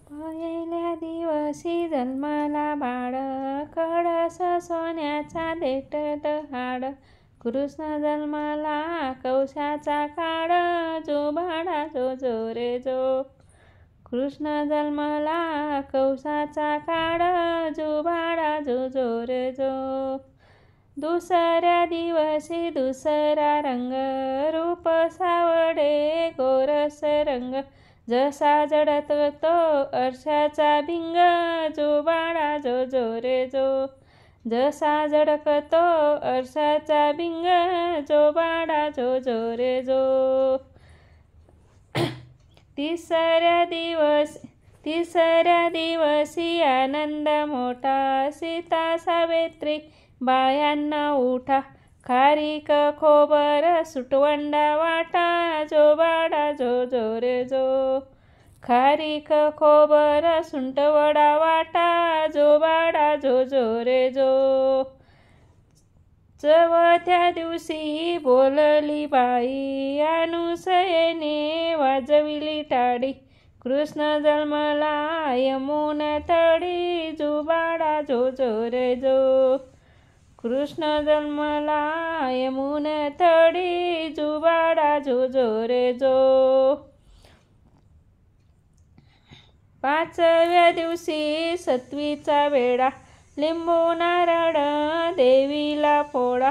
पहिल्या दिवशी जन्माला बाळ, कळस सोन्याचा देठट हाड. कृष्ण जन्माला कौशाचा काळ, जो बाळा जो जो रे जो. कृष्ण जन्माला कौशाचा काळ, जो बाळा जो जो रे जो. दुसऱ्या दिवशी दुसरा रंग, रूप सावळे गोरस रंग. जसा जडत तो अर्शाचा भिंग, जो बाळा जो जो रे जो. जसा झडकतो अर्शाचा भिंग, जो बाळा जो जो रे जो. तिसऱ्या दिवशी आनंद मोठा, सीता सावित्री बायांना उठा. खारीक खोबर सुटवंडा वाटा, जो बाळा जो जो रे जो. खारीक खोबर सुंटवडा वाटा, जो बाळा जो जो रे जो. चवथ्या दिवशी बोलली बाई, अनुसयेने वाजविली टाळी. कृष्ण जन्मला यमुन तळी, जो बाळा जो जो रे जो. कृष्ण जन्मला यमुन तळी, जो बाळा जो जो रे जो. पाचव्या दिवशी सत्वीचा वेळा, लिंबू नारळ देवीला फोडा.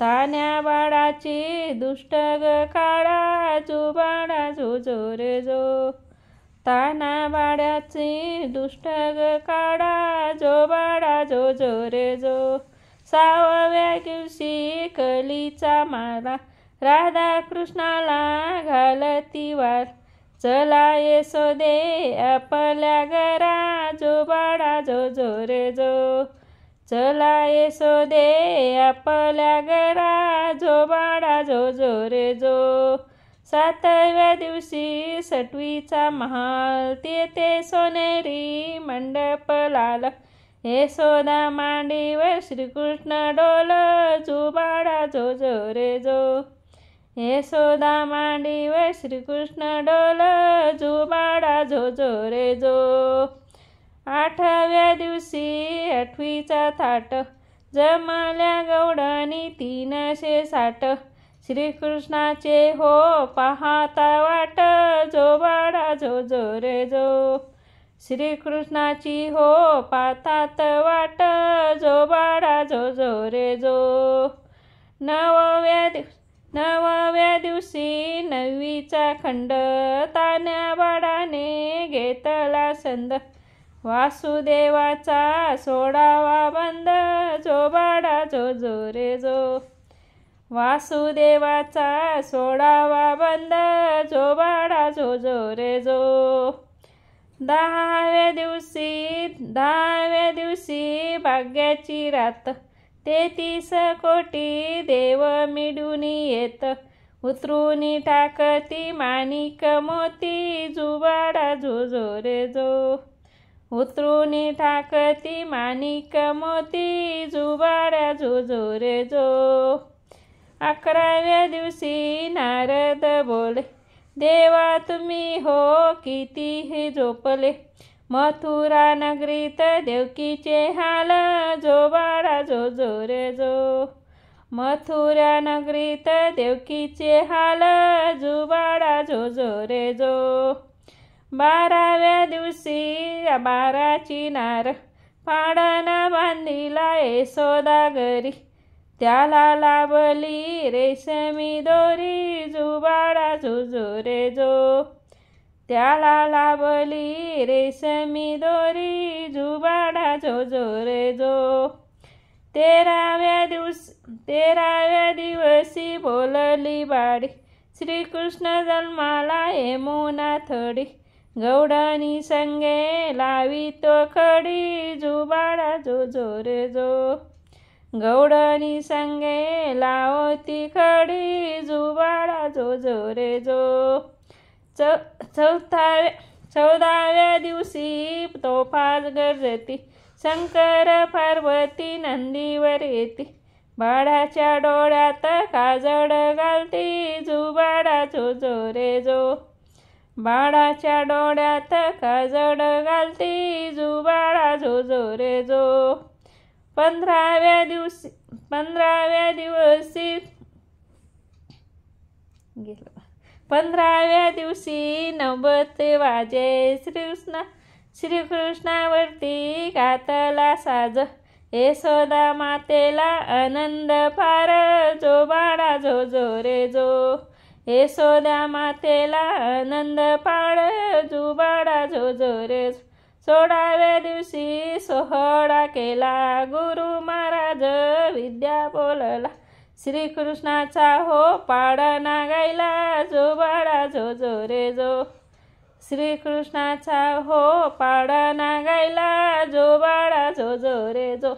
तान्या बाळाची दुष्ट ग काळा, जो बाळा जो जो रे जो. ताना बाळाची दुष्ट ग काळा, जो बाळा जो जो रे जो. सहाव्या दिवशी कलीचा माला, राधा कृष्णाला घालती वार. चला यशोदे आपल्या घरा, जो बाळा जो जो रे जो. चला यशोदे आपल्या घरा, जो बाळा जो जो रे जो. सातव्या दिवशी सटवीचा महाल, तेथे सोनेरी मंडप लाल. यशोदा मांडीवर श्रीकृष्ण डोल, जो बाळा जो जो रे जो. यशोदा मांडीवर श्रीकृष्ण डोल, जो बाळा जो जो रे जो. आठव्या दिवशी आठवीचा थाट, जमल्या गवळणी 360. श्रीकृष्णाचे हो पाहता वाट, जो बाळा जो जो रे जो. श्रीकृष्णाची हो पाहतात वाट, जो बाळा जो जो रे जो. नवव्या दिवशी नववीचा खंड, तान्या बाळाने घेतला संद. वासुदेवाचा सोडावा बंद, जो बाळा जो जो रे जो. वासुदेवाचा सोडावा बंद, जो बाळा जो जो रे जो. दहाव्या दिवशी भाग्याची रात, 33 कोटी देव मिळून येत. उतरून टाकती माणिक मोती, जो बाळा जो जो रे जो. उतरून टाकती माणिक मोती, जो बाळा जो जो रे जो. 11व्या दिवशी नारद बोले, देवा तुम्ही हो किती झोपले. मथुरा नगरीत देवकीचे हाल, जो बाळा जो जो रे जो. मथुरा नगरीत देवकीचे हाल, जो बाळा जो जो रे जो. 12व्या दिवशी 12ची नार, पाडण बांधिला यशोदा घरी. त्याला लाभली रेशमी दोरी, जो बाळा जो जो रे जो. त्याला लाभली रेशमी दोरी, जो बाळा जो जो रे जो. 13व्या दिवशी बोलली बाळी, श्रीकृष्ण जन्माला यमुना थडी. गवळणी संगे लावितो खडी, जो बाळा जो जो रे जो. गवळणी संगे लावती खडी, जो बाळा जो जो रे जो. 14व्या दिवशी तोफा गरजती, शंकर पार्वती नंदीवर येती. बाळाच्या डोळ्यात काजळ घालती, जो बाळा जो जो रे जो. बाळाच्या डोळ्यात काजळ घालती, जो बाळा जो जो रे जो. 15व्या दिवशी नवत वाजे, श्रीकृष्णावरती घातला साज. यशोदा मातेला आनंद फार, जो बाळा जो जो रे जो. यशोदा मातेला आनंद फार, जो बाळा जो जो रे जो. 16व्या दिवशी सोहळा केला, गुरु महाराज विद्या बोलला. श्रीकृष्णाचा हो पाळणा गायला, जो बाळा जो जो रे जो. श्रीकृष्णाचा हो पाळणा गायला, जो बाळा जो जो रे जो.